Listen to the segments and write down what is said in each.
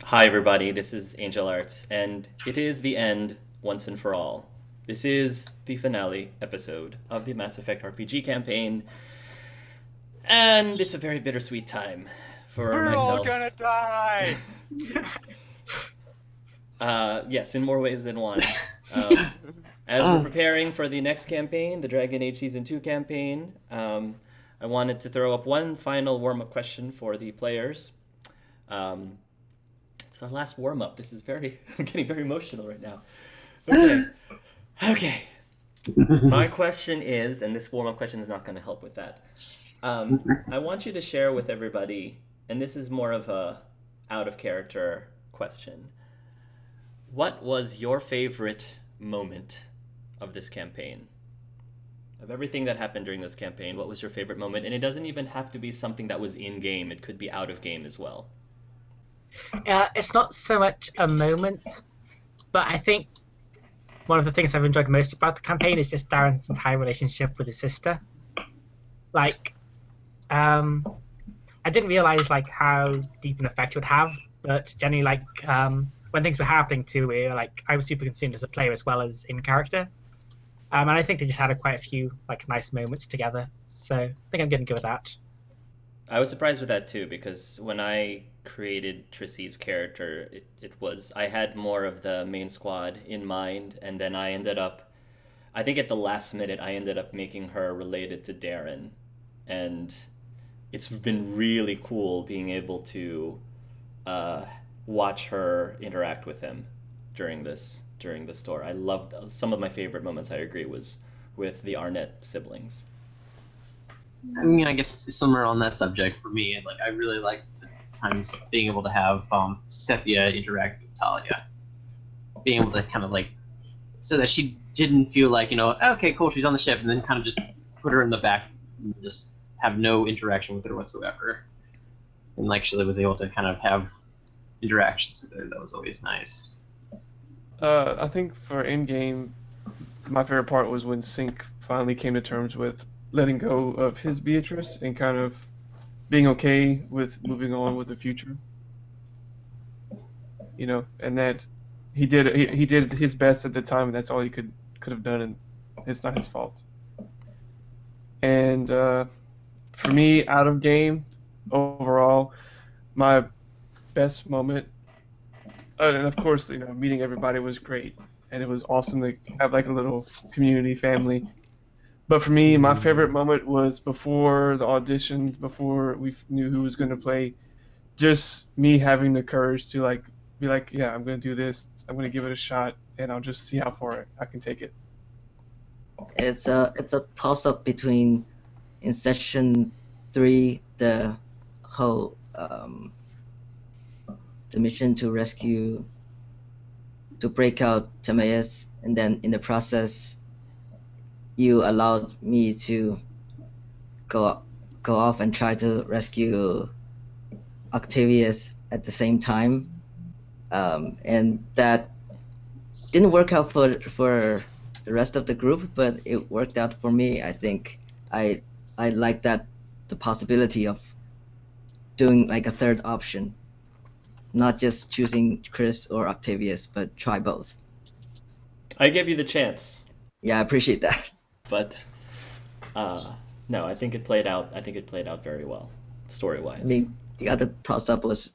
Hi, everybody. This is Angel Arts, and it is the end once and for all. This is the finale episode of the Mass Effect RPG campaign, and it's a very bittersweet time for We're all myself. gonna die! Yes, in more ways than one. Um, as we're preparing for the next campaign, the Dragon Age Season 2 campaign, I wanted to throw up one final warm up question for the players. Um, it's our last warm up. This is I'm getting very emotional right now. Okay. Okay. My question is, and this warm up question is not going to help with that. I want you to share with everybody, and this is more of a out of character question. What was your favorite moment of this campaign? Of everything that happened during this campaign, what was your favorite moment? And it doesn't even have to be something that was in game, it could be out of game as well. It's not so much a moment, but I think one of the things I've enjoyed most about the campaign is just Darren's entire relationship with his sister. Like, I didn't realize how deep an effect it would have, but generally, when things were happening to me, I was super consumed as a player as well as in character. And I think they just had quite a few nice moments together. So I think I'm going to go with that. I was surprised with that too, because when I created Trissie's character, I had more of the main squad in mind, and then I think at the last minute, I ended up making her related to Darren, and it's been really cool being able to watch her interact with him during this tour. I loved some of my favorite moments. I agree was with the Arnett siblings. I mean, I guess it's somewhere on that subject for me. I really like the times being able to have Sepia interact with Talia, being able to kind of so that she didn't feel okay, cool, she's on the ship, and then kind of just put her in the back and just have no interaction with her whatsoever. And she was able to kind of have interactions with her. That was always nice. I think for in-game, my favorite part was when Sync finally came to terms with letting go of his Beatrice and kind of being okay with moving on with the future. And that he did his best at the time, and that's all he could have done, and it's not his fault. And for me, out of game, overall, my best moment, and of course, meeting everybody was great, and it was awesome to have a little community family. But for me, my favorite moment was before the auditions, before we knew who was going to play, just me having the courage to be yeah, I'm going to do this, I'm going to give it a shot, and I'll just see how far I can take it. It's a toss-up between in session 3 the whole the mission to break out Timaeus, and then in the process you allowed me to go off and try to rescue Octavius at the same time, and that didn't work out for the rest of the group, but it worked out for me. I think I like that, the possibility of doing a third option, not just choosing Chris or Octavius, but try both. I gave you the chance. Yeah, I appreciate that. But no, I think it played out very well, story-wise. I mean, the other toss-up was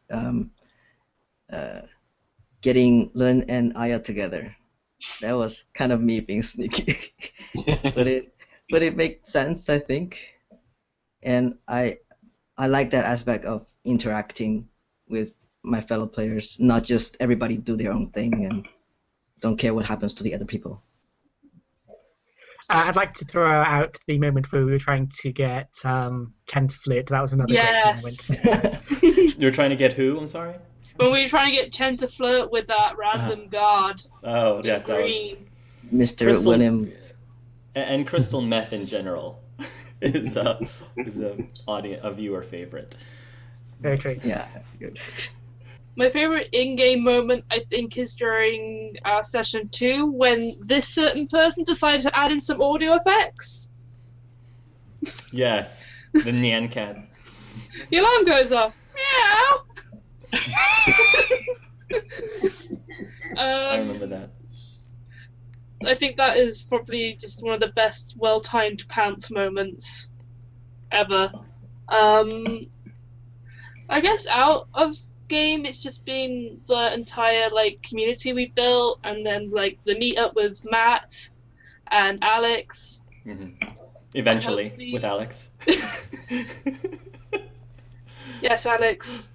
getting Lun and Aya together. That was kind of me being sneaky, but it made sense, I think, and I like that aspect of interacting with my fellow players, not just everybody do their own thing and don't care what happens to the other people. I'd like to throw out the moment where we were trying to get Chen to flirt. That was another great moment. You were trying to get who? I'm sorry? When we were trying to get Chen to flirt with that random guard. Oh, yes, that was... Mr. Crystal, Williams. And crystal meth in general is a viewer favorite. Very true. Yeah, good. My favorite in-game moment, I think, is during session 2 when this certain person decided to add in some audio effects. Yes, the Nyan Cat. The alarm goes off. Meow. with that. I think that is probably just one of the best well-timed pants moments ever. I guess out of game, it's just been the entire like community we built, and then like the meetup with Matt and Alex. Eventually, Hopefully- with Alex. Yes, Alex.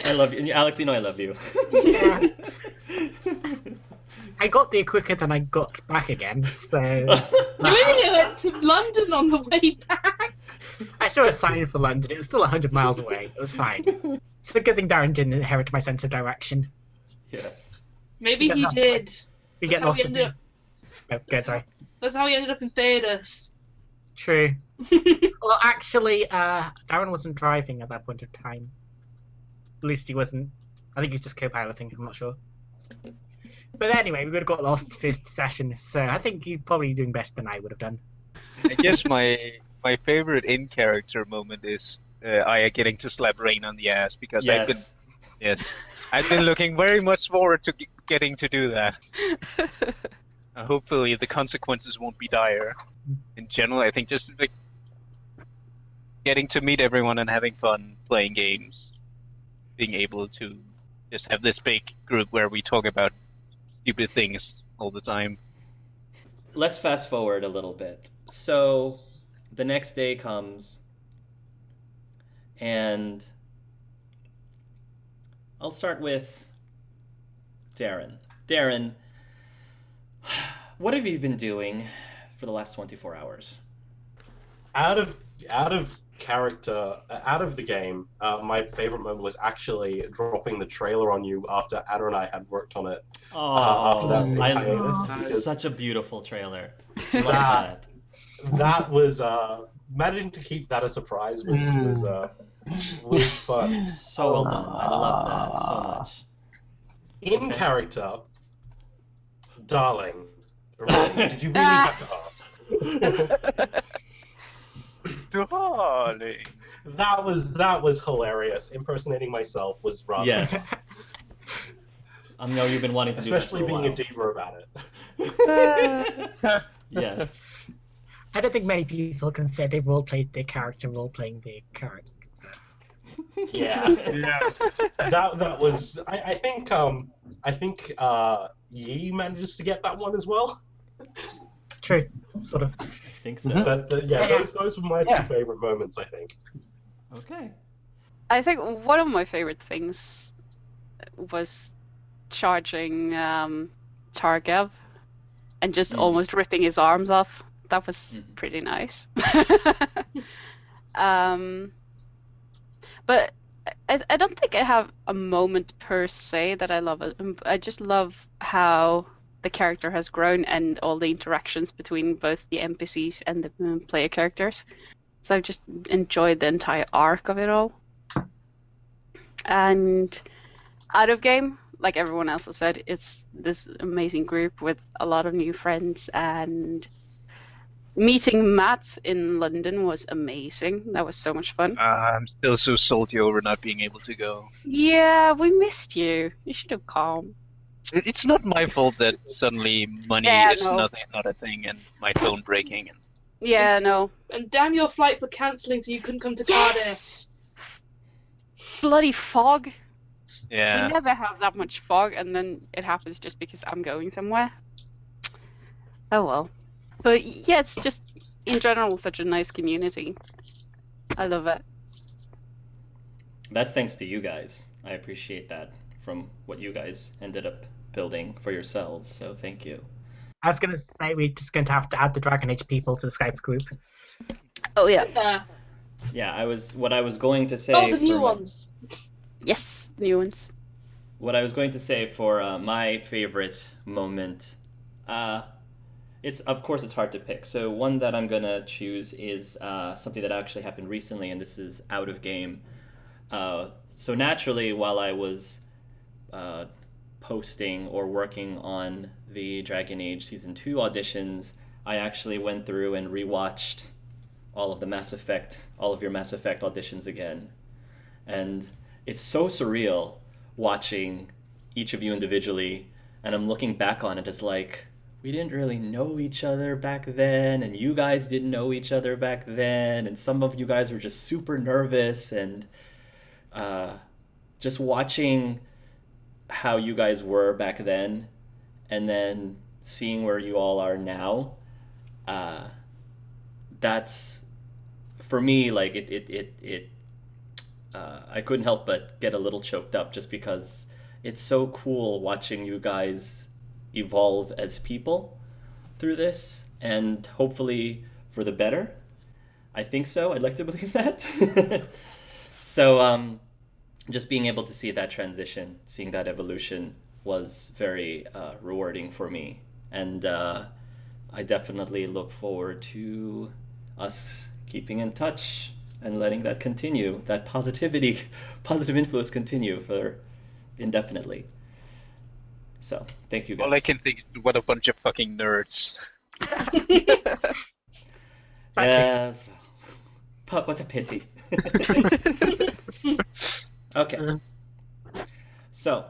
I love you, Alex. You know I love you. Yeah. I got there quicker than I got back again, so... You only went to London on the way back. I saw a sign for London. It was still 100 miles away. It was fine. It's a good thing Darren didn't inherit my sense of direction. Yes. Maybe he did. We get That's how lost we in... ended up. Oh, good, sorry. That's how he ended up in Thedas. True. Well, actually, Darren wasn't driving at that point of time. At least he wasn't. I think he was just co-piloting. I'm not sure. But anyway, we would have got lost first session, so I think you're probably doing better than I would have done. I guess my favorite in-character moment is Aya getting to slap Rain on the ass, because I've been looking very much forward to getting to do that. Hopefully the consequences won't be dire. In general, I think just like getting to meet everyone and having fun playing games, being able to just have this big group where we talk about stupid things all the time. Let's fast forward a little bit. So the next day comes, and I'll start with Darren. Darren, what have you been doing for the last 24 hours? Out of character, out of the game, my favorite moment was actually dropping the trailer on you after Anna and I had worked on it. After that big hiatus, because such a beautiful trailer. Love that. That was managing to keep that a surprise was fun. So well done. I love that so much. In character, darling, really, did you really have to ask? Darling. That was hilarious. Impersonating myself was rather Yes. I know you've been wanting to do that especially for a being while. a diva about it. Yes. I don't think many people can say they've role-played their character role-playing their character. Yeah. That was. I think Yi manages to get that one as well. True, sort of. I think so. But those were my two favorite moments. I think. Okay. I think one of my favorite things was charging Targev and just almost ripping his arms off. That was pretty nice. But I don't think I have a moment per se that I love. I just love how the character has grown and all the interactions between both the NPCs and the player characters. So I've just enjoyed the entire arc of it all. And out of game, like everyone else has said, it's this amazing group with a lot of new friends, and meeting Matt in London was amazing. That was so much fun. I'm still so salty over not being able to go. Yeah, we missed you. You should have come. It's not my fault that suddenly money is not a thing, and my phone breaking. And Yeah, no. And damn your flight for cancelling so you couldn't come to Cardiff. Yes! Bloody fog. yeah, We never have that much fog, and then it happens just because I'm going somewhere. Oh well. But yeah, it's just, in general, such a nice community. I love it. That's thanks to you guys. I appreciate that from what you guys ended up building for yourselves. So thank you. I was going to say we're just going to have to add the Dragon Age people to the Skype group. Oh yeah. Yeah, what I was going to say. Oh, the new for ones. Yes, new ones. What I was going to say for my favorite moment, it's hard to pick. So one that I'm gonna choose is something that actually happened recently, and this is out of game. So naturally, while I was posting or working on the Dragon Age Season 2 auditions, I actually went through and rewatched all of your Mass Effect auditions again. And it's so surreal watching each of you individually and I'm looking back on it as like, we didn't really know each other back then, and you guys didn't know each other back then, and some of you guys were just super nervous, and just watching how you guys were back then, and then seeing where you all are now, that's, for me, like, I couldn't help but get a little choked up just because it's so cool watching you guys evolve as people through this, and hopefully for the better. I think so. I'd like to believe that. So just being able to see that transition, seeing that evolution was very rewarding for me. And I definitely look forward to us keeping in touch and letting that continue, that positive influence continue for indefinitely. So, thank you guys. All I can think is what a bunch of fucking nerds. Yes. But what a pity. Okay. So,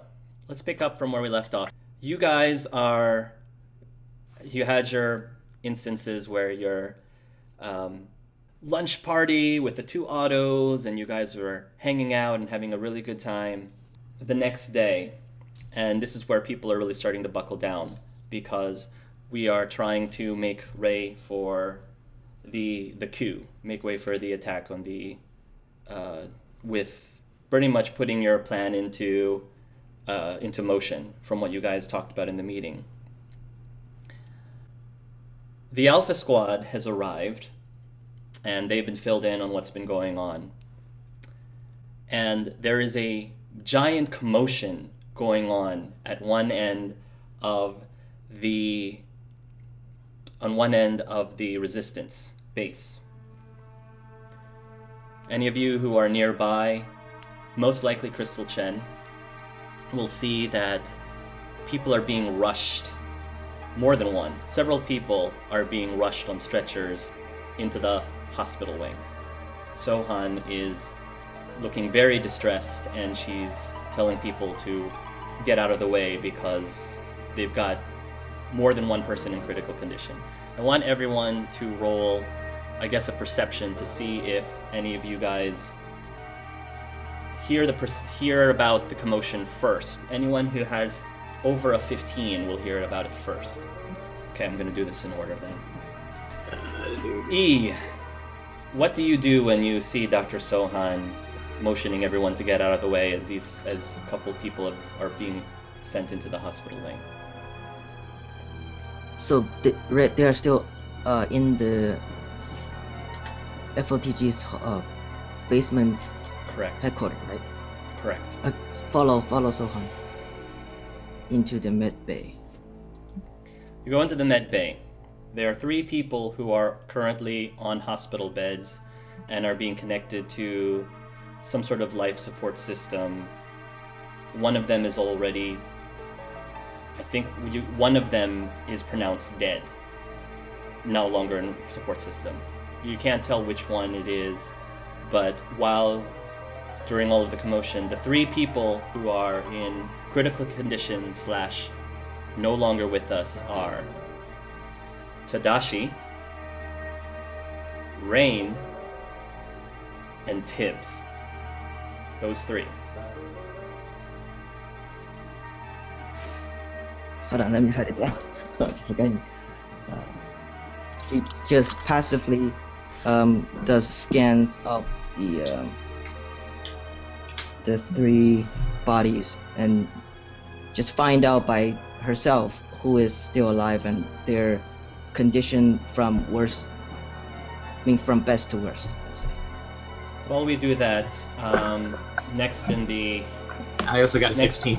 let's pick up from where we left off. You guys you had your instances where your lunch party with the 2 autos, and you guys were hanging out and having a really good time. The next day, and this is where people are really starting to buckle down, because we are trying to make way for the coup, make way for the attack on the, with pretty much putting your plan into motion from what you guys talked about in the meeting. The Alpha Squad has arrived, and they've been filled in on what's been going on. And there is a giant commotion going on at one end of the resistance base. Any of you who are nearby, most likely Crystal Chen, will see that people are being rushed. More than one. Several people are being rushed on stretchers into the hospital wing. Sohan is looking very distressed, and she's telling people to get out of the way because they've got more than one person in critical condition. I want everyone to roll, I guess, a perception to see if any of you guys hear about the commotion first. Anyone who has over a 15 will hear about it first. Okay, I'm going to do this in order then. E, what do you do when you see Dr. Sohan motioning everyone to get out of the way as a couple people are being sent into the hospital wing? So they are still in the FOTG's basement. Correct. Headquarters, right? Correct. Follow Sohan into the med bay. You go into the med bay. There are 3 people who are currently on hospital beds and are being connected to some sort of life support system. One of them is already, I think, one of them is pronounced dead, no longer in support system. You can't tell which one it is, but during all of the commotion, the 3 people who are in critical condition / no longer with us are Tadashi, Rain, and Tibbs. Those 3. Hold on, let me write it down. Okay. He just passively does scans of the 3 bodies and just find out by herself who is still alive and their condition from best to worst, let's say. While we do that, next in the... I also got a 16.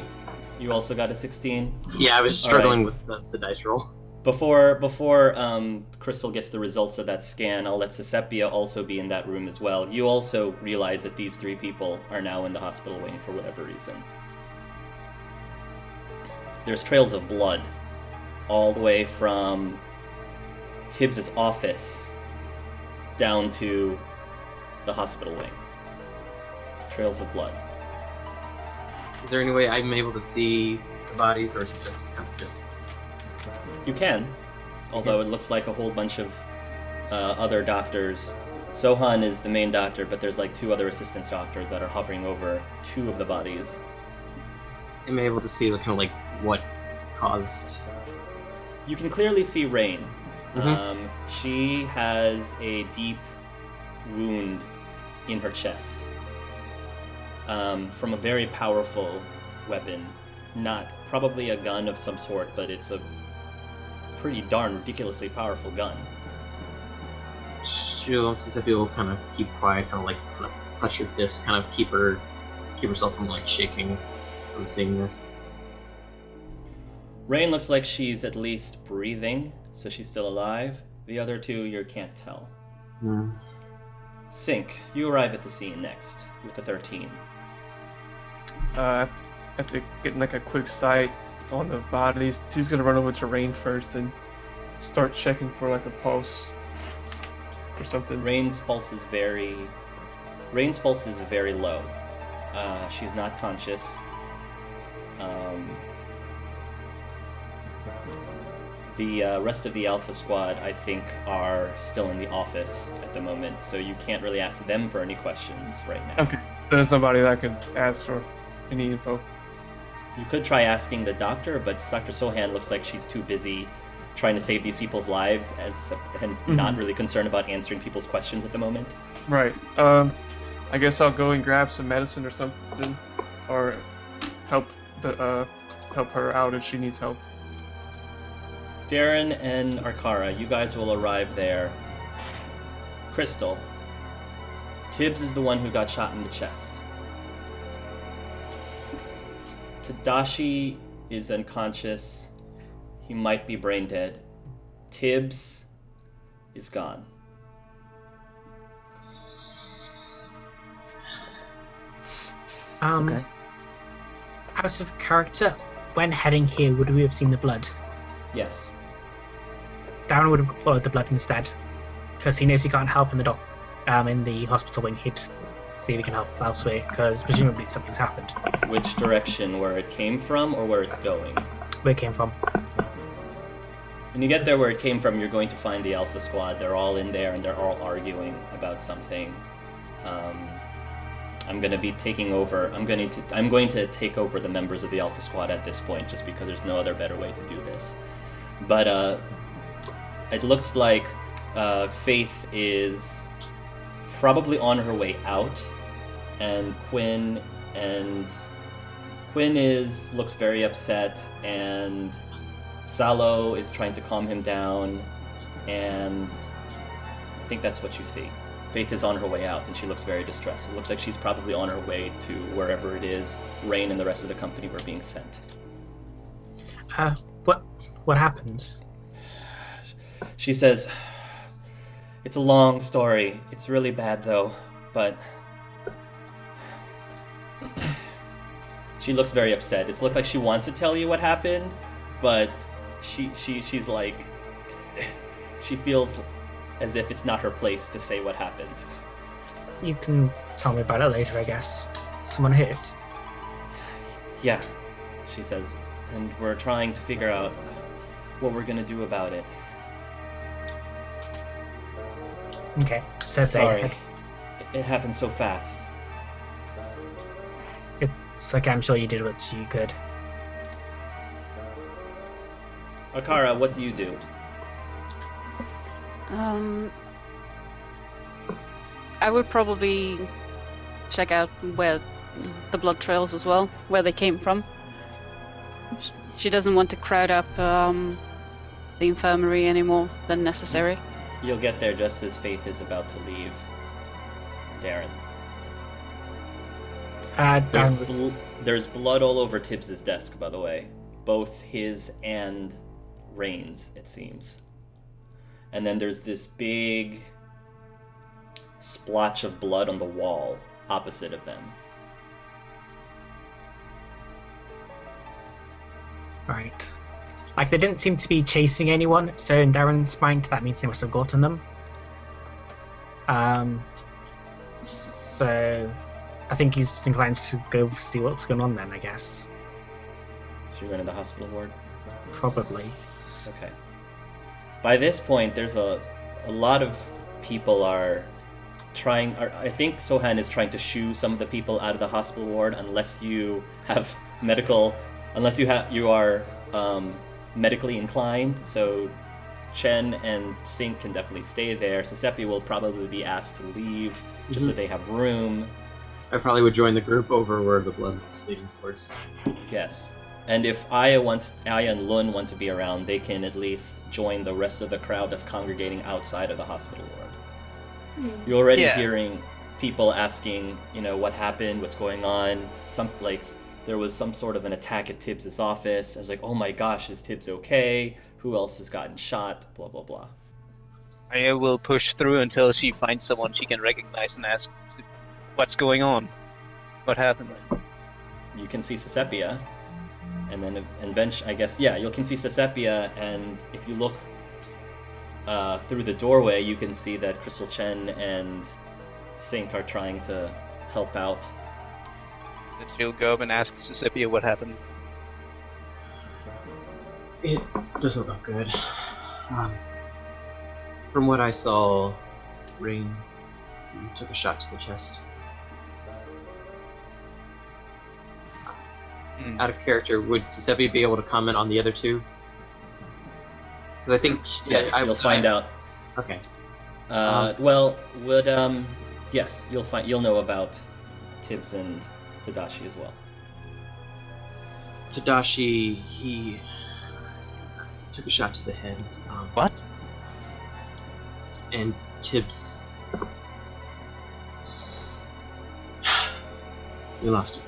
You also got a 16? Yeah, I was struggling with the dice roll. Before Crystal gets the results of that scan, I'll let Sesepia also be in that room as well. You also realize that these 3 people are now in the hospital wing for whatever reason. There's trails of blood all the way from Tibbs' office down to the hospital wing. Trails of blood. Is there any way I'm able to see the bodies, or is it just You can, although it looks like a whole bunch of other doctors. Sohan is the main doctor, but there's like 2 other assistant doctors that are hovering over 2 of the bodies. am I able to see the kind of like what caused? You can clearly see Rain. Mhm. She has a deep wound in her chest from a very powerful weapon. Not probably a gun of some sort, but it's a pretty darn ridiculously powerful gun. Giuseppe will kind of keep quiet, kind of clutch her fist, kind of keep herself from like shaking from seeing this. Rain looks like she's at least breathing, so she's still alive. The other 2, you can't tell. Sync, you arrive at the scene next with the 13. After getting like a quick sight on the bodies, he's gonna run over to Rain first and start checking for like a pulse or something. Rain's pulse is very low. She's not conscious. The rest of the Alpha Squad, I think, are still in the office at the moment, so you can't really ask them for any questions right now. Okay, so there's nobody that could ask for any info. You could try asking the doctor, but Dr. Sohan looks like she's too busy trying to save these people's lives and not really concerned about answering people's questions at the moment. Right. I guess I'll go and grab some medicine or something, or help her out if she needs help. Darren and Arkara, you guys will arrive there. Crystal, Tibbs is the one who got shot in the chest. Tadashi is unconscious. He might be brain dead. Tibbs is gone. Okay. Out of character, when heading here, would we have seen the blood? Yes. Darren would have followed the blood instead, because he knows he can't help in the hospital wing. He'd see if he can help elsewhere, because presumably something's happened. Which direction? Where it came from or where it's going? Where it came from. When you get there where it came from, you're going to find the Alpha Squad. They're all in there and they're all arguing about something. I'm going to be taking over. I'm going to take over the members of the Alpha Squad at this point, just because there's no other better way to do this. But it looks like Faith is probably on her way out, and Quinn looks very upset, and Salo is trying to calm him down, and I think that's what you see. Faith is on her way out, and she looks very distressed. It looks like she's probably on her way to wherever it is Rain and the rest of the company were being sent. What happens? She says, "It's a long story. It's really bad, though, but..." She looks very upset. It's looked like she wants to tell you what happened, but she's like... She feels as if it's not her place to say what happened. You can tell me about it later, I guess. Someone hurt? Yeah, she says, and we're trying to figure out what we're gonna do about it. Okay, so Sorry, it happened so fast. It's like I'm sure you did what you could. Akara, what do you do? I would probably check out where the blood trails as well, where they came from. She doesn't want to crowd up the infirmary any more than necessary. You'll get there just as Faith is about to leave. Darren. There's blood all over Tibbs's desk, by the way. Both his and Rain's, it seems. And then there's this big splotch of blood on the wall opposite of them. Right. Like, they didn't seem to be chasing anyone, so in Darren's mind, that means they must have gotten them. So, I think he's inclined to go see what's going on then, I guess. So you're going to the hospital ward? Probably. Okay. By this point, there's a lot of people are trying. I think Sohan is trying to shoo some of the people out of the hospital ward unless you have unless you are medically inclined. So Chen and Sink can definitely stay there. Sepia will probably be asked to leave just so they have room. I probably would join the group over where the blood is leading towards. Yes. And if Aya and Lun want to be around, they can at least join the rest of the crowd that's congregating outside of the hospital ward. You're already hearing people asking, what happened, what's going on. There was some sort of an attack at Tibbs' office. I was like, oh my gosh, is Tibbs okay? Who else has gotten shot? Blah, blah, blah. Aya will push through until she finds someone she can recognize and ask, what's going on? What happened? You can see Sepia. And then eventually, I guess, you can see Sepia, and if you look through the doorway, you can see that Crystal Chen and Sink are trying to help out. And she'll go up and ask Sepia what happened. It doesn't look good. From what I saw, Rain took a shot to the chest. Out of character, would Sepia be able to comment on the other two? Because I think yes, you'll find out. Okay. Yes, you'll know about Tibbs and Tadashi as well. Tadashi, he took a shot to the head. What? And Tibbs, we lost him.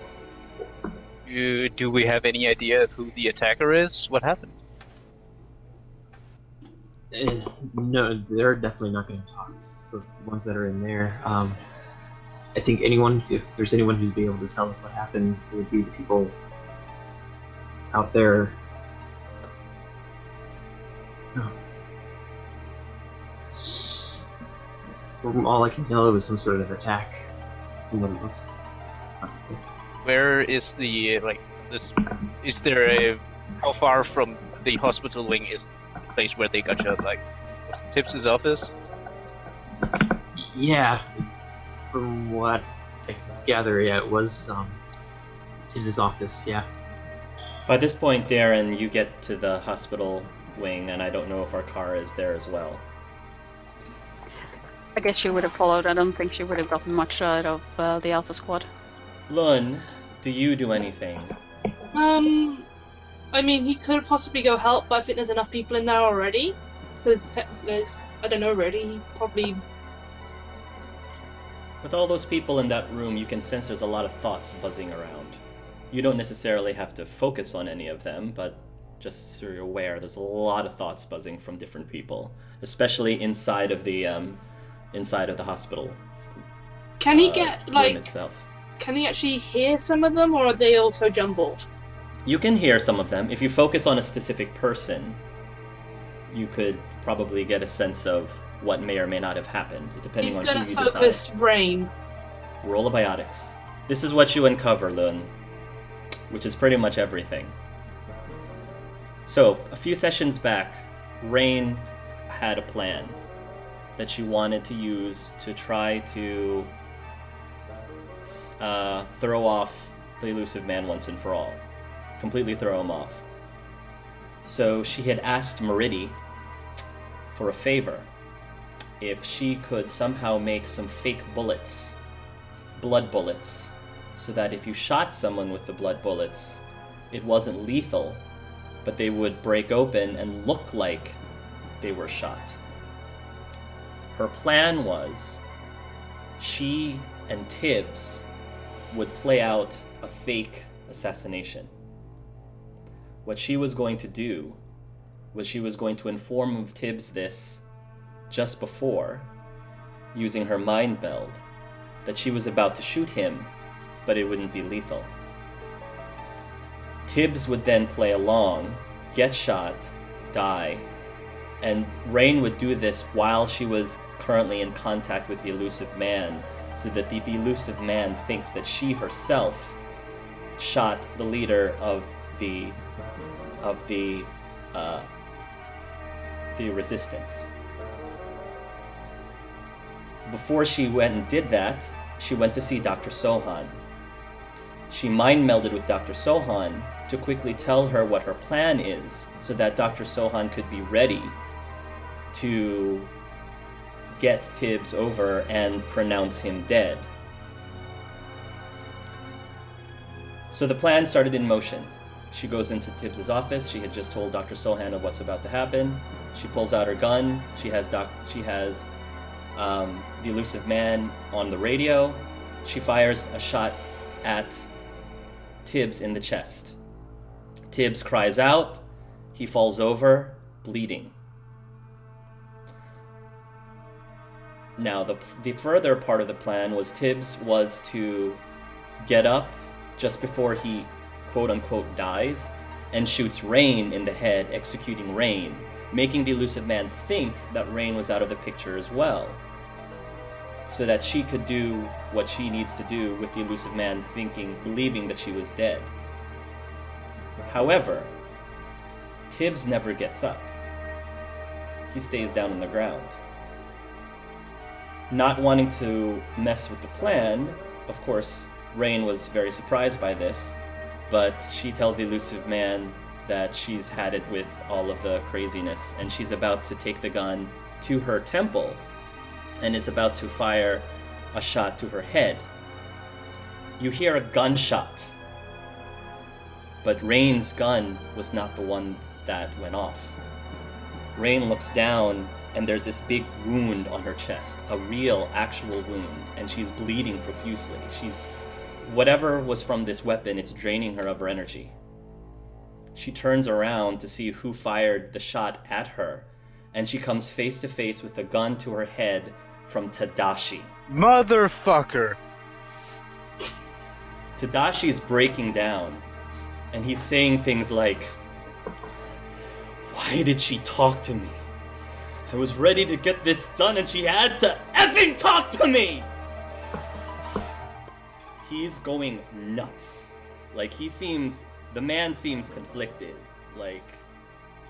Do we have any idea of who the attacker is? What happened? No, they're definitely not going to talk. The ones that are in there. I think if there's anyone who'd be able to tell us what happened, it would be the people out there. No. From all I can tell, it was some sort of attack. From what it looks like. Where is the is there how far from the hospital wing is the place where they got shot? Was it Tibbs' office? Yeah, from what I gather, it was Tibbs' office, yeah. By this point, Darren, you get to the hospital wing, and I don't know if our car is there as well. I guess she would have followed. I don't think she would have gotten much out of the Alpha Squad. Lun, do you do anything? I mean, he could possibly go help, but I think there's enough people in there already. So there's I don't know, really. He probably. With all those people in that room, you can sense there's a lot of thoughts buzzing around. You don't necessarily have to focus on any of them, but just so you're aware, there's a lot of thoughts buzzing from different people, especially inside of the hospital. Can he get room itself. Can he actually hear some of them, or are they also jumbled? You can hear some of them. If you focus on a specific person, you could probably get a sense of what may or may not have happened, depending on who you decide. He's gonna focus Rain. Roll a biotics. This is what you uncover, Lun, which is pretty much everything. So, a few sessions back, Rain had a plan that she wanted to use to try to throw off the elusive man once and for all. Completely throw him off. So she had asked Meridi for a favor. If she could somehow make some fake bullets, blood bullets, so that if you shot someone with the blood bullets, it wasn't lethal, but they would break open and look like they were shot. Her plan was she and Tibbs would play out a fake assassination. What she was going to do was she was going to inform of Tibbs this just before, using her mind meld, that she was about to shoot him, but it wouldn't be lethal. Tibbs would then play along, get shot, die, and Rain would do this while she was currently in contact with the elusive man, so that the elusive man thinks that she herself shot the leader of the resistance. Before she went and did that, she went to see Dr. Sohan. She mind melded with Dr. Sohan to quickly tell her what her plan is, so that Dr. Sohan could be ready to get Tibbs over and pronounce him dead. So the plan started in motion. She goes into Tibbs' office. She had just told Dr. Sohan of what's about to happen. She pulls out her gun. She has the elusive man on the radio. She fires a shot at Tibbs in the chest. Tibbs cries out. He falls over, bleeding. Now, the further part of the plan was Tibbs was to get up just before he quote-unquote dies and shoots Rain in the head, executing Rain, making the elusive man think that Rain was out of the picture as well, so that she could do what she needs to do with the elusive man believing that she was dead. However, Tibbs never gets up. He stays down on the ground. Not wanting to mess with the plan, of course, Rain was very surprised by this, but she tells the elusive man that she's had it with all of the craziness, and she's about to take the gun to her temple and is about to fire a shot to her head. You hear a gunshot, but Rain's gun was not the one that went off. Rain looks down, and there's this big wound on her chest, a real, actual wound, and she's bleeding profusely. Whatever was from this weapon, it's draining her of her energy. She turns around to see who fired the shot at her, and she comes face to face with a gun to her head from Tadashi. Motherfucker! Tadashi's breaking down, and he's saying things like, "Why did she talk to me? I was ready to get this done and she had to effing talk to me!" He's going nuts. Like, the man seems conflicted. Like,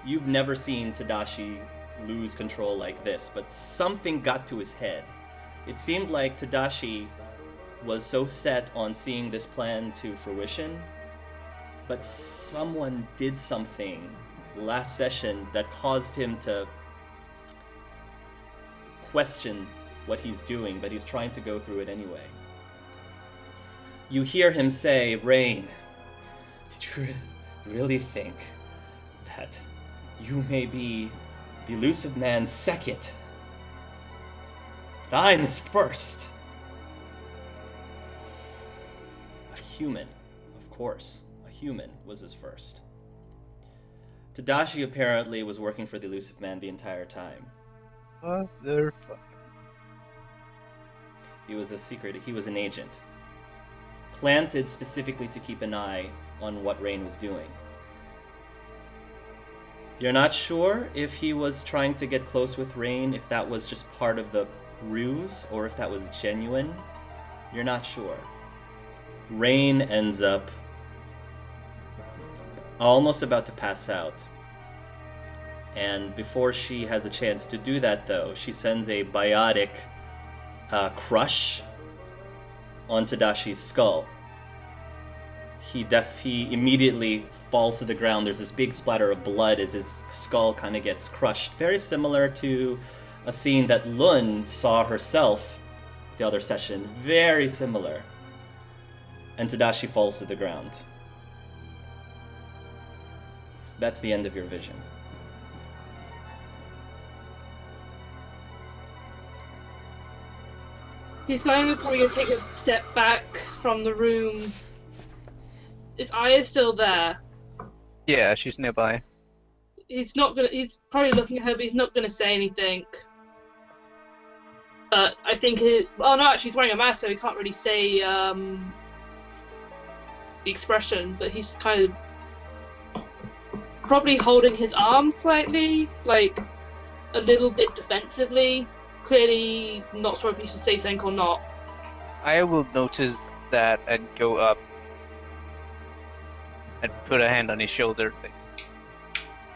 you've never seen Tadashi lose control like this, but something got to his head. It seemed like Tadashi was so set on seeing this plan to fruition, but someone did something last session that caused him to question what he's doing, but he's trying to go through it anyway. You hear him say, "Rain, did you really think that you may be the elusive man's second, but I'm his first?" A human, of course. A human was his first. Tadashi apparently was working for the elusive man the entire time. Motherfucker. He was an agent. Planted specifically to keep an eye on what Rain was doing. You're not sure if he was trying to get close with Rain, if that was just part of the ruse, or if that was genuine. You're not sure. Rain ends up almost about to pass out. And before she has a chance to do that, though, she sends a biotic crush on Tadashi's skull. He immediately falls to the ground. There's this big splatter of blood as his skull kind of gets crushed. Very similar to a scene that Lun saw herself the other session. Very similar. And Tadashi falls to the ground. That's the end of your vision. He's finally probably going to take a step back from the room. His eye is still there. Yeah, she's nearby. He's probably looking at her, but he's not going to say anything. But I think he's wearing a mask, so he can't really say the expression, but he's kind of probably holding his arm slightly, like a little bit defensively. Clearly not sure if he should say something or not. I will notice that and go up and put a hand on his shoulder. Like,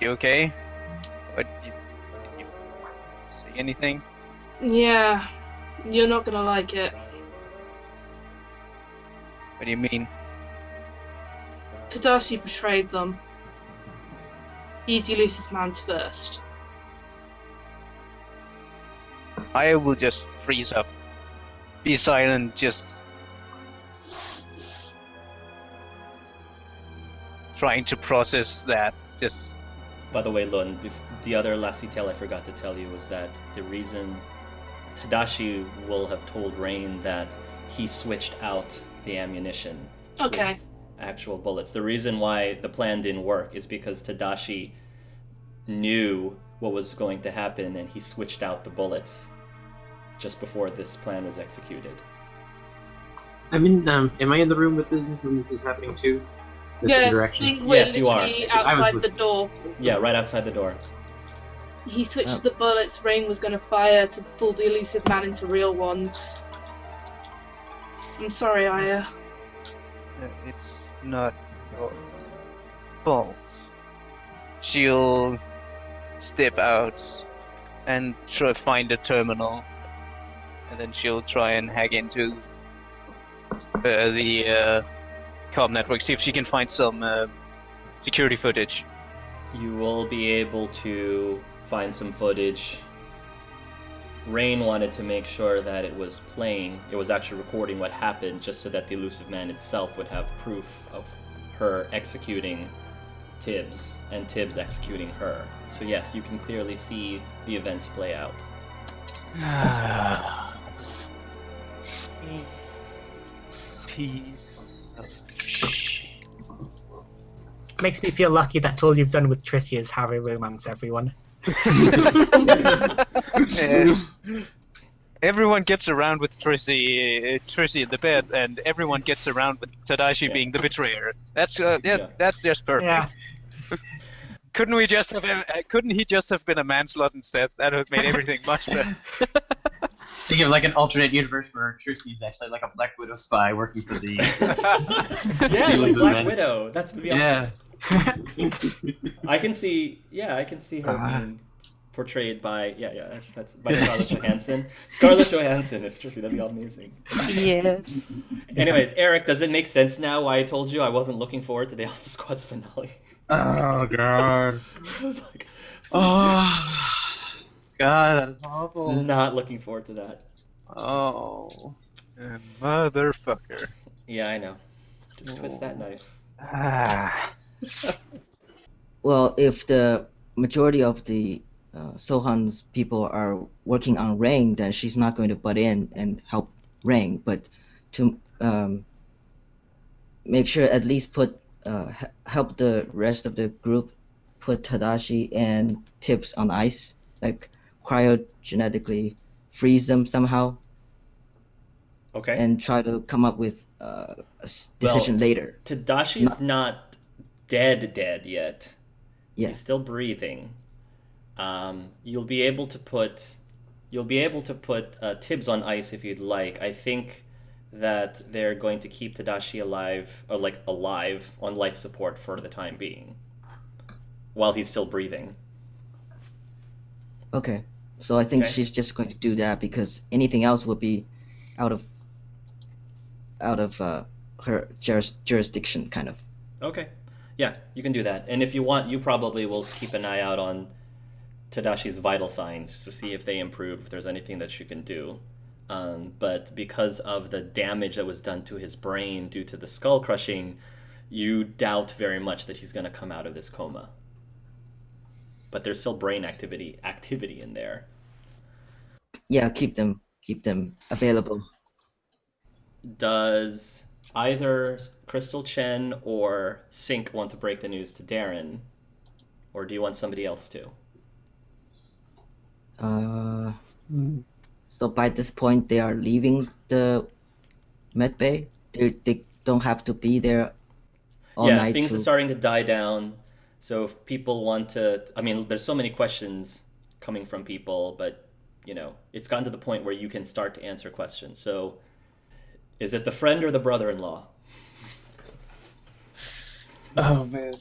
you okay? What? Did you see anything? Yeah, you're not gonna like it. What do you mean? Tadashi betrayed them. He's Ulysses' man's first. I will just freeze up. Be silent, just trying to process that. Just By the way, Lun, the other last detail I forgot to tell you was that the reason Tadashi will have told Rain that he switched out the ammunition Okay. with actual bullets. The reason why the plan didn't work is because Tadashi knew what was going to happen and he switched out the bullets just before this plan was executed. Am I in the room with this when this is happening too? This Yeah, I interaction? think we're Yes, you are. literally I was outside with the you. door. Yeah, right outside the door. He switched Oh. the bullets Rain was going to fire to fool the elusive man into real ones. I'm sorry, Aya. it's not your fault. She'll step out and try to find a terminal, and then she'll try and hack into the comm network, see if she can find some security footage. You will be able to find some footage. Rain wanted to make sure that it was playing, it was actually recording what happened, just so that the elusive man itself would have proof of her executing Tibbs and Tibbs executing her. So yes, you can clearly see the events play out. Piece of Makes me feel lucky that all you've done with Tricia is have a romance everyone. Everyone gets around with Trissy in the bed, and everyone gets around with Tadashi Yeah. being the betrayer. That's Yeah. that's just perfect. Yeah. Couldn't he just have been a manslaughter instead? That would have made everything much better. Think of like an alternate universe where Trucy is actually like a Black Widow spy working for the. Yeah, like Elusive Black man. Widow. That's gonna be awesome. Yeah. I can see her being portrayed by that's by Scarlett Johansson. Scarlett Johansson is Trissy. That'd be amazing. Yes. Anyways, Eric, does it make sense now why I told you I wasn't looking forward to the Alpha Squad's finale? Oh god. I was like, Oh god, that is awful. not looking forward to that. Oh. Motherfucker. Yeah, I know. Just twist that knife. Ah. Well, if the majority of the Sohan's people are working on Rain, then she's not going to butt in and help Rain. But to make sure at least help the rest of the group put Tadashi and Tips on ice, like cryogenetically freeze them somehow, Okay. and try to come up with a decision later. Tadashi's not dead yet. Yeah. He's still breathing. You'll be able to put Tibbs on ice if you'd like. I think that they're going to keep Tadashi alive on life support for the time being, while he's still breathing. Okay. So I think Okay. she's just going to do that because anything else would be out of her jurisdiction, kind of. Okay. Yeah, you can do that. And if you want, you probably will keep an eye out on Tadashi's vital signs to see if they improve, if there's anything that you can do. But because of the damage that was done to his brain due to the skull crushing, you doubt very much that he's going to come out of this coma. But there's still brain activity in there. Yeah, keep them available. Does either Crystal Chen or Sink want to break the news to Darren? Or do you want somebody else to? So by this point, they are leaving the med bay. They don't have to be there all Yeah, night. things are starting to die down. So if people want to, I mean, there's so many questions coming from people, but it's gotten to the point where you can start to answer questions. So Is it the friend or the brother-in-law? Oh man.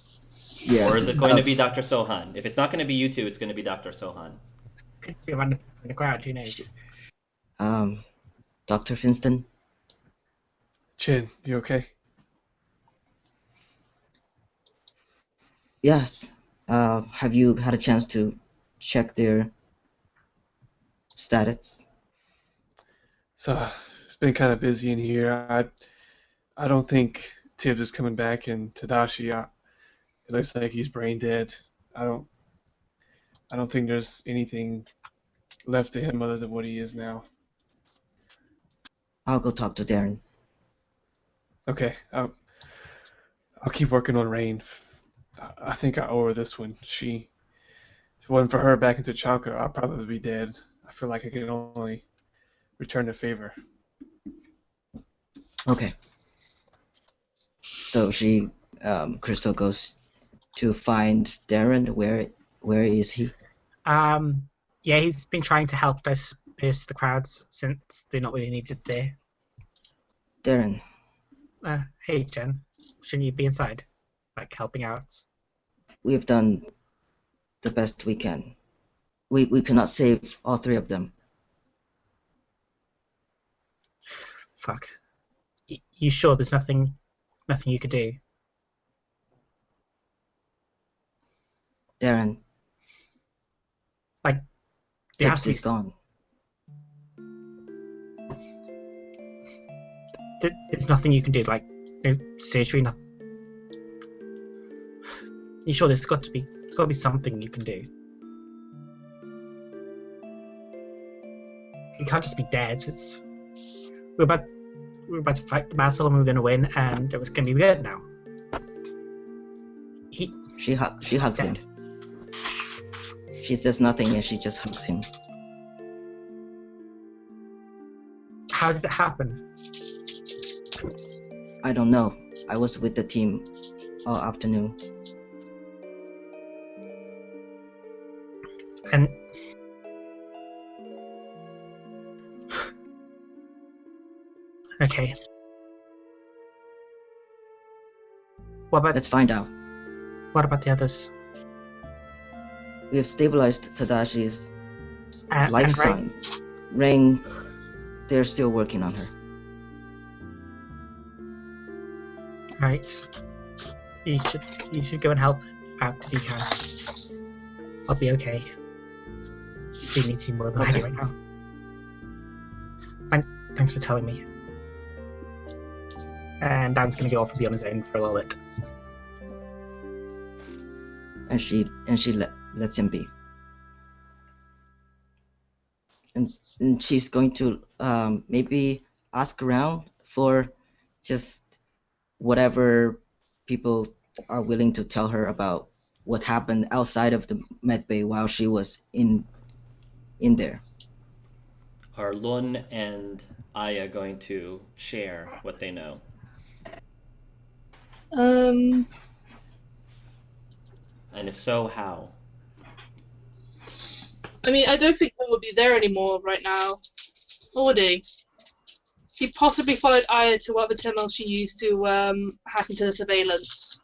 Yeah. Or is it going to be Dr. Sohan? If it's not going to be you two, it's going to be Dr. Sohan. Could be one in the crowd, who knows? Dr. Finston? Chin, you okay? Yes. Have you had a chance to check their status? So it's been kind of busy in here. I don't think Tibbs is coming back, and Tadashi, it looks like he's brain dead. I don't think there's anything left to him other than what he is now. I'll go talk to Darren. Okay, I'll keep working on Rain. I think I owe her this one. If it wasn't for her back into Chalka, I'd probably be dead. I feel like I can only return the favor. Okay. So Crystal goes to find Darren. Where is he? Yeah, he's been trying to help disperse the crowds since they're not really needed there. Darren. Hey, Jen. Shouldn't you be inside? Like, helping out? We've done the best we can. We cannot save all three of them. Fuck. You sure there's nothing you could do? Darren. Like, there has Tibbs to be... is gone. There's nothing you can do, like, no surgery, nothing. You sure there's got to be something you can do? You can't just be dead. We're about to fight the battle and we're going to win, and it was going to be good now. She hugs him. She says nothing and she just hugs him. How did it happen? I don't know. I was with the team all afternoon. And okay. Let's find out. What about the others? We have stabilized Tadashi's life and sign. Rain, they're still working on her. Right. You should go and help out if you can. I'll be okay. You need to more than I do right now. Thanks for telling me. And Dan's gonna go off and be on his own for a little bit. And she lets him be. And she's going to maybe ask around for just whatever people are willing to tell her about what happened outside of the med bay while she was in there. Are Lun and Aya going to share what they know? And if so, how? I mean, I don't think Lun would be there anymore right now. Or would he? He possibly followed Aya to whatever terminal she used to hack into the surveillance.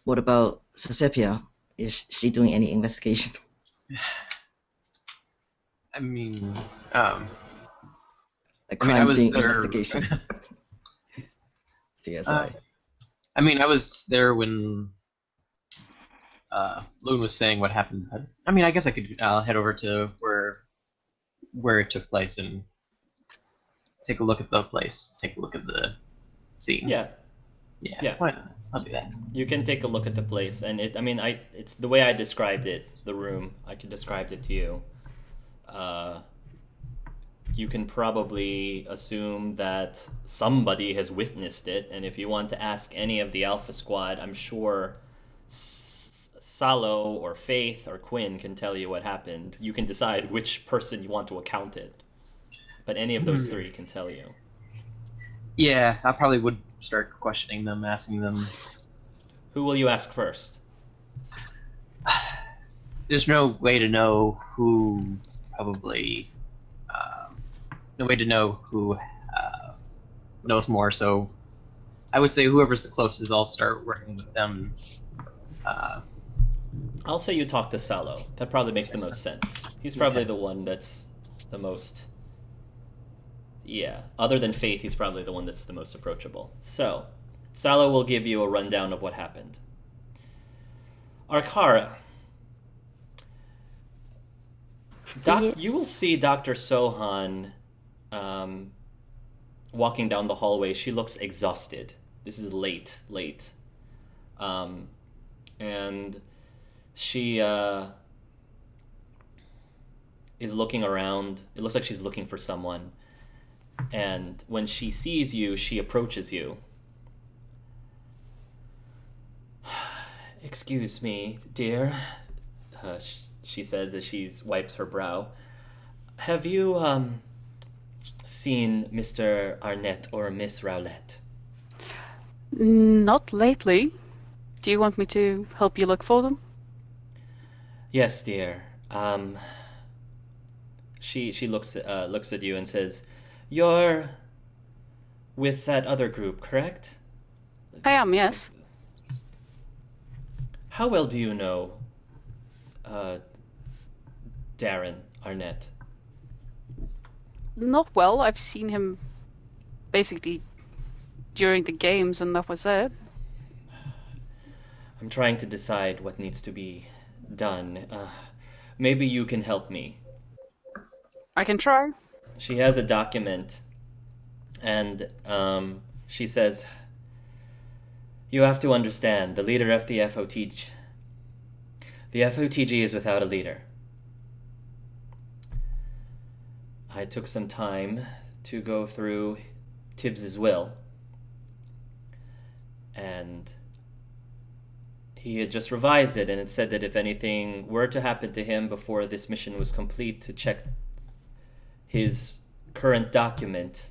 What about Susepia? Is she doing any investigation? I mean, a crime scene there... investigation. CSI. I mean, I was there when Loon was saying what happened. I mean, I guess I could head over to where it took place and take a look at the place, take a look at the scene. Yeah. Why not? I'll do that. You can take a look at the place, and it's the way I described it, the room. I can describe it to you. You can probably assume that somebody has witnessed it, and if you want to ask any of the Alpha Squad, I'm sure Salo or Faith or Quinn can tell you what happened. You can decide which person you want to account it, but any of those three can tell you. Yeah, I probably would start questioning them, asking them. Who will you ask first? There's no way to know who probably. No way to know who knows more. So I would say whoever's the closest, I'll start working with them. I'll say you talk to Salo. That probably makes the most sense. He's probably the one that's the most... Yeah, other than Fate, he's probably the one that's the most approachable. So, Salo will give you a rundown of what happened. Arkara. Yes. You will see Dr. Sohan walking down the hallway. She looks exhausted. This is late. And she is looking around. It looks like she's looking for someone. And when she sees you, she approaches you. Excuse me, dear, she says as she wipes her brow. Have you seen Mr. Arnett or Miss Rowlett? Not lately. Do you want me to help you look for them? Yes, dear. She looks at you and says, "You're with that other group, correct?" I am, yes. How well do you know Darren Arnett? Not well. I've seen him basically during the games, and that was it. I'm trying to decide what needs to be done. Maybe you can help me. I can try. She has a document, and she says, "You have to understand, the leader of the FOTG. The FOTG is without a leader. I took some time to go through Tibbs's will, and he had just revised it, and it said that if anything were to happen to him before this mission was complete, to check his current document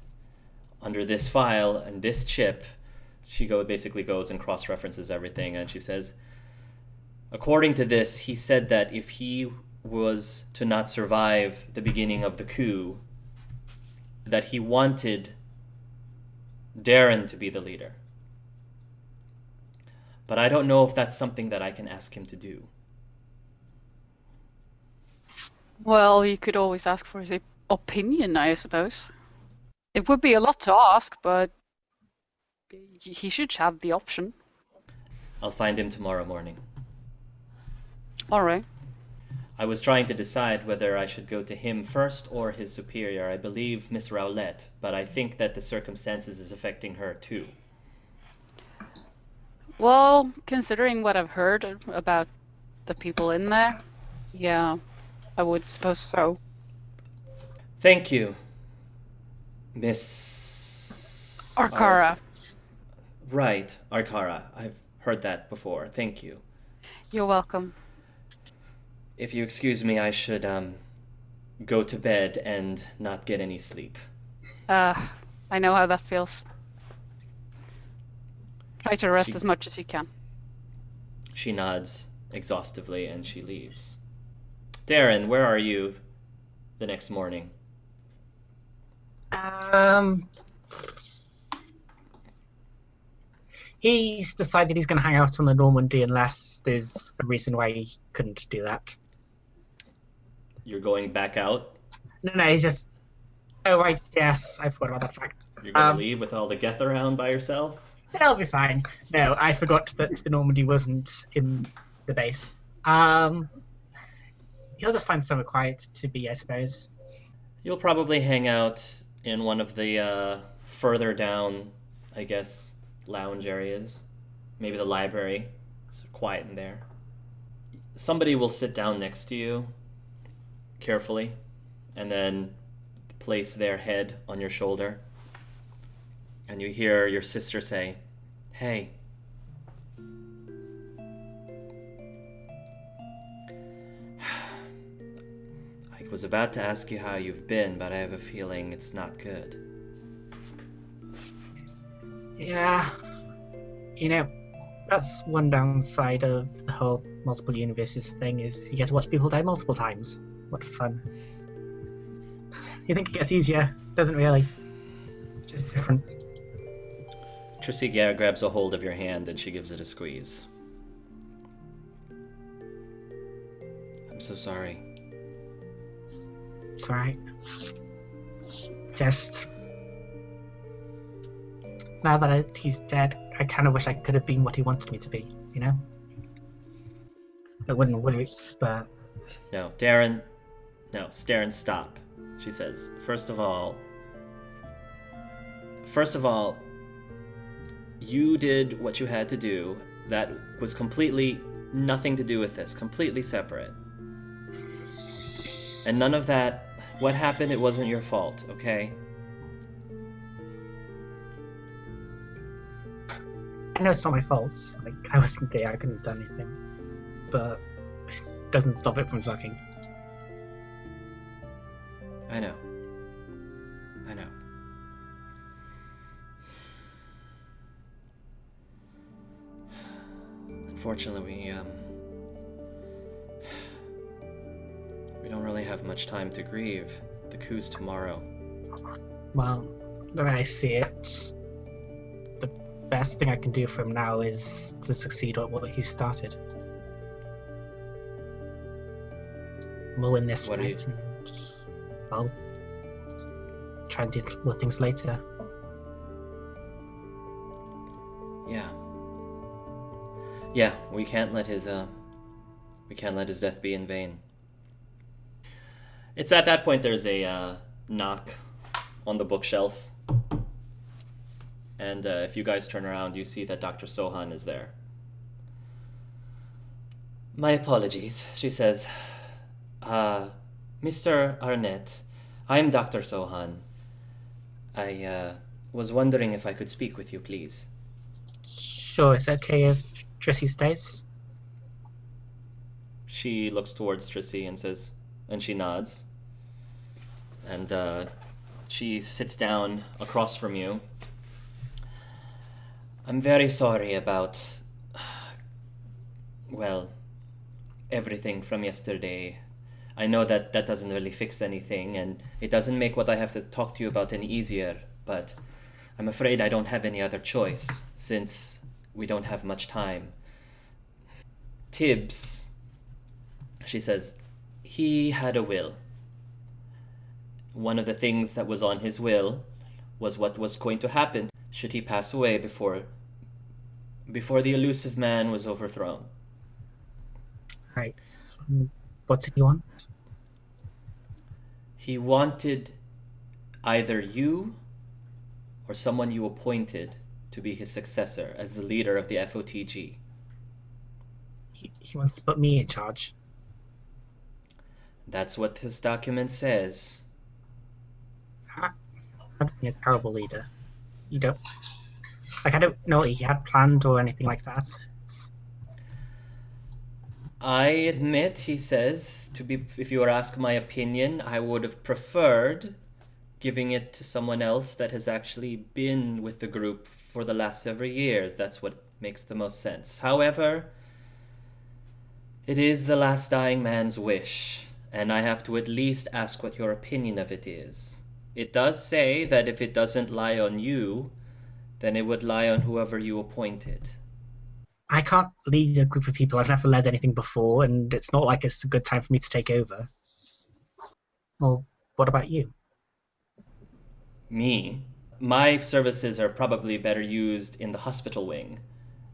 under this file and this chip." She basically goes and cross-references everything, and she says, according to this, he said that if he was to not survive the beginning of the coup, that he wanted Darren to be the leader. But I don't know if that's something that I can ask him to do. Well, you could always ask for his opinion, I suppose. It would be a lot to ask, but he should have the option. I'll find him tomorrow morning. All right. I was trying to decide whether I should go to him first or his superior. I believe Miss Rowlett, but I think that the circumstances is affecting her too. Well, considering what I've heard about the people in there, yeah, I would suppose so. Thank you, Miss... Arkara. Right, Arkara. I've heard that before. Thank you. You're welcome. If you excuse me, I should go to bed and not get any sleep. I know how that feels. Try to rest as much as you can. She nods exhaustively and she leaves. Darren, where are you the next morning? He's decided he's going to hang out on the Normandy unless there's a reason why he couldn't do that. You're going back out? No, he's just... Oh, right, yes, I forgot about that fact. You're going to leave with all the Geth around by yourself? That'll be fine. No, I forgot that the Normandy wasn't in the base. He'll just find somewhere quiet to be, I suppose. You'll probably hang out in one of the further down, I guess, lounge areas. Maybe the library. It's quiet in there. Somebody will sit down next to you carefully and then place their head on your shoulder. And you hear your sister say, "Hey." I was about to ask you how you've been, but I have a feeling it's not good. Yeah. You know, that's one downside of the whole multiple universes thing, is you get to watch people die multiple times. What fun. You think it gets easier? Doesn't really. Just different. Trissy grabs a hold of your hand and she gives it a squeeze. I'm so sorry. It's alright. Just now that he's dead, I kind of wish I could have been what he wanted me to be, you know? It wouldn't work, but... No, Darren, stop, she says. First of all, you did what you had to do. That was completely nothing to do with this, completely separate. And none of that, what happened, it wasn't your fault, okay? I know it's not my fault. Like, I wasn't there, I couldn't have done anything. But it doesn't stop it from sucking. I know. Unfortunately, we don't really have much time to grieve. The coup's tomorrow. Well, the way I see it, the best thing I can do for him now is to succeed at what he started. We'll win this fight, and I'll try and do more things later. Yeah, we can't let his death be in vain. It's at that point there's a knock on the bookshelf. And if you guys turn around, you see that Dr. Sohan is there. My apologies, she says. Mr. Arnett, I'm Dr. Sohan. I was wondering if I could speak with you, please. Sure, it's okay if Trissy stays? She looks towards Trissy and says, and she nods. And she sits down across from you. I'm very sorry about, well, everything from yesterday. I know that doesn't really fix anything, and it doesn't make what I have to talk to you about any easier, but I'm afraid I don't have any other choice, since we don't have much time. Tibbs, she says, he had a will. One of the things that was on his will was what was going to happen should he pass away before the elusive man was overthrown. Right. What did he want? He wanted either you or someone you appointed to be his successor as the leader of the FOTG. He wants to put me in charge. That's what this document says. I'd be a terrible leader. You don't... Like, I don't know he had planned or anything like that. I admit, he says, if you were asked my opinion, I would have preferred giving it to someone else that has actually been with the group for the last several years. That's what makes the most sense. However, it is the last dying man's wish, and I have to at least ask what your opinion of it is. It does say that if it doesn't lie on you, then it would lie on whoever you appointed. I can't lead a group of people. I've never led anything before, and it's not like it's a good time for me to take over. Well, what about you? Me? My services are probably better used in the hospital wing,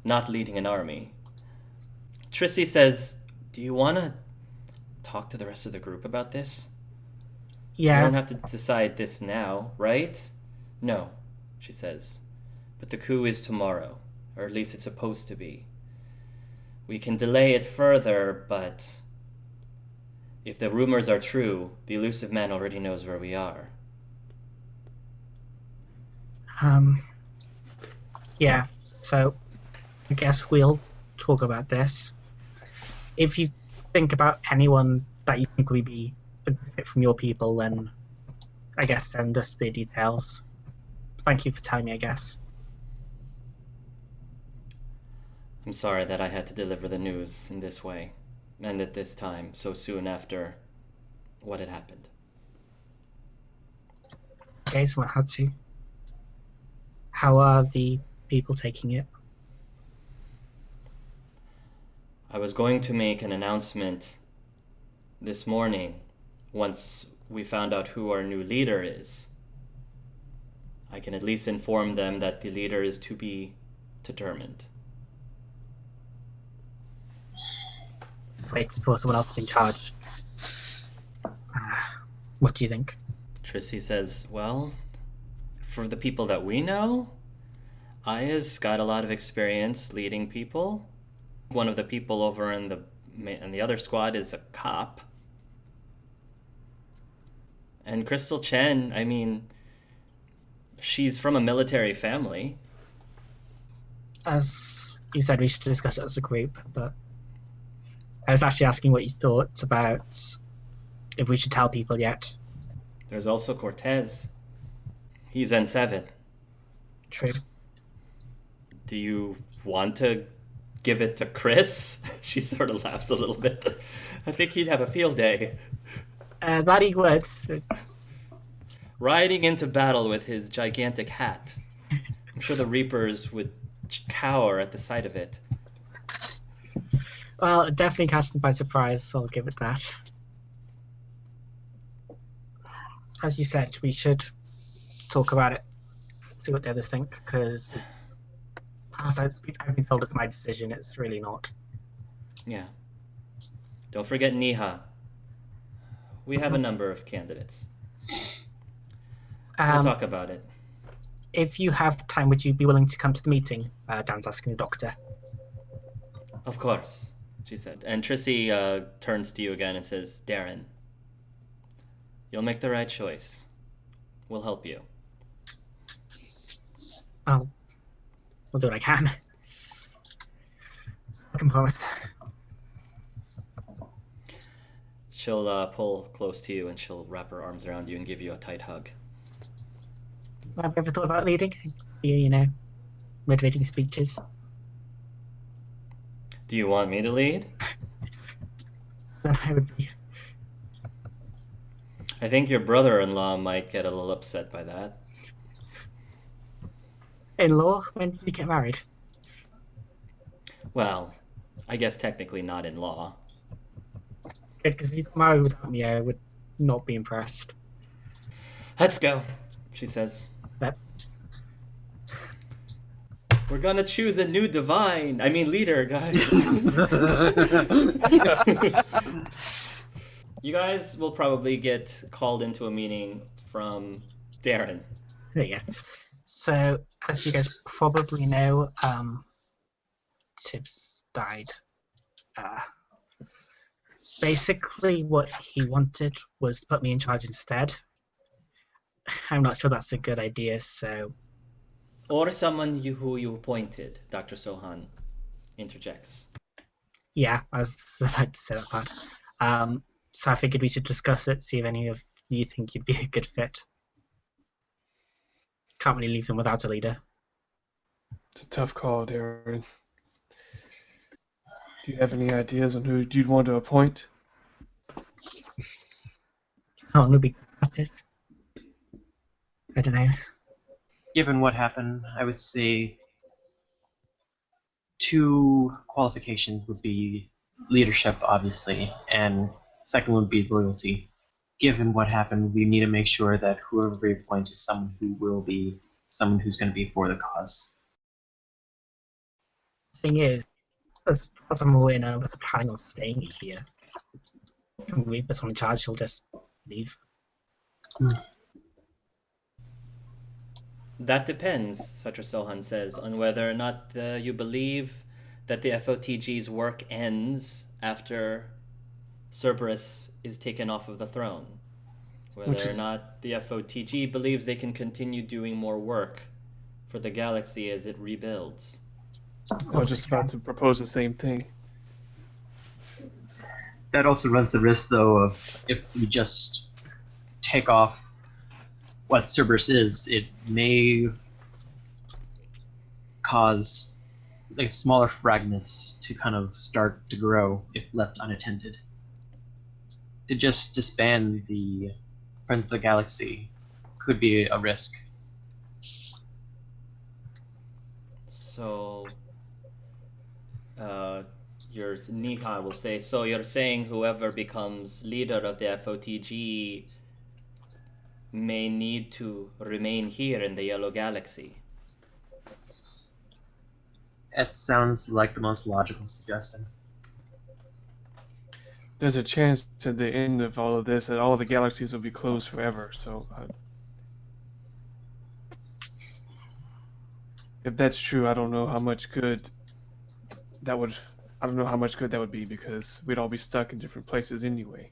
not leading an army. Trissy says, do you want to talk to the rest of the group about this? Yeah. You don't have to decide this now, right? No, she says. But the coup is tomorrow, or at least it's supposed to be. We can delay it further, but if the rumors are true, the elusive man already knows where we are. Yeah, so I guess we'll talk about this. If you think about anyone that you think would be a good fit from your people, then I guess send us the details. Thank you for telling me, I guess. I'm sorry that I had to deliver the news in this way, and at this time, so soon after what had happened. Okay, someone had to. How are the people taking it. I was going to make an announcement this morning once we found out who our new leader is. I can at least inform them that the leader is to be determined. Wait for someone else in charge. What do you think? Trissy says, well, for the people that we know, Aya's got a lot of experience leading people. One of the people over in the other squad is a cop. And Crystal Chen, I mean, she's from a military family. As you said, we should discuss it as a group, but I was actually asking what you thought about if we should tell people yet. There's also Cortez. He's N7. True. Do you want to give it to Chris? She sort of laughs a little bit. I think he'd have a field day. That he would. Riding into battle with his gigantic hat. I'm sure the Reapers would cower at the sight of it. Well, it definitely catch them by surprise, so I'll give it that. As you said, we should talk about it, see what the others think, because I've been told it's my decision, it's really not. Yeah. Don't forget Niha. We have a number of candidates. We'll talk about it. If you have time, would you be willing to come to the meeting? Dan's asking the doctor. Of course, she said. And Trissy turns to you again and says, Darren, you'll make the right choice. We'll help you. I'll do what I can. I can promise. She'll pull close to you and she'll wrap her arms around you and give you a tight hug. Have you ever thought about leading? Motivating speeches? Do you want me to lead? Then I would be. I think your brother-in-law might get a little upset by that. In-law? When did you get married? Well, I guess technically not in law. Good, because if you got married without me, I would not be impressed. Let's go, she says. But we're gonna choose a new leader, guys. You guys will probably get called into a meeting from Darren. There you go. So, as you guys probably know, Tibbs died. Basically, what he wanted was to put me in charge instead. I'm not sure that's a good idea, so... Or someone who you appointed, Dr. Sohan interjects. Yeah, I was about to say that part. So I figured we should discuss it, see if any of you think you'd be a good fit. Can't really leave them without a leader. It's a tough call, Darren. Do you have any ideas on who you'd want to appoint? Oh, no big artist. I don't know. Given what happened, I would say 2 qualifications would be leadership, obviously, and second would be loyalty. Given what happened, we need to make sure that whoever we appoint is someone who will be someone who's going to be for the cause. Thing is, as I'm aware now, we're planning on staying here. Can we put someone in charge, she'll just leave. That depends, Satra Sohan says, on whether or not you believe that the FOTG's work ends after Cerberus is taken off of the throne. Whether or not the FOTG believes they can continue doing more work for the galaxy as it rebuilds. I was just about to propose the same thing. That also runs the risk, though, of if we just take off what Cerberus is, it may cause like smaller fragments to kind of start to grow if left unattended. To just disband the Friends of the Galaxy could be a risk. So, your Niha will say, so you're saying whoever becomes leader of the FOTG may need to remain here in the Yellow Galaxy. That sounds like the most logical suggestion. There's a chance at the end of all of this that all the galaxies will be closed forever. So, if that's true, I don't know how much good that would. I don't know how much good that would be because we'd all be stuck in different places anyway.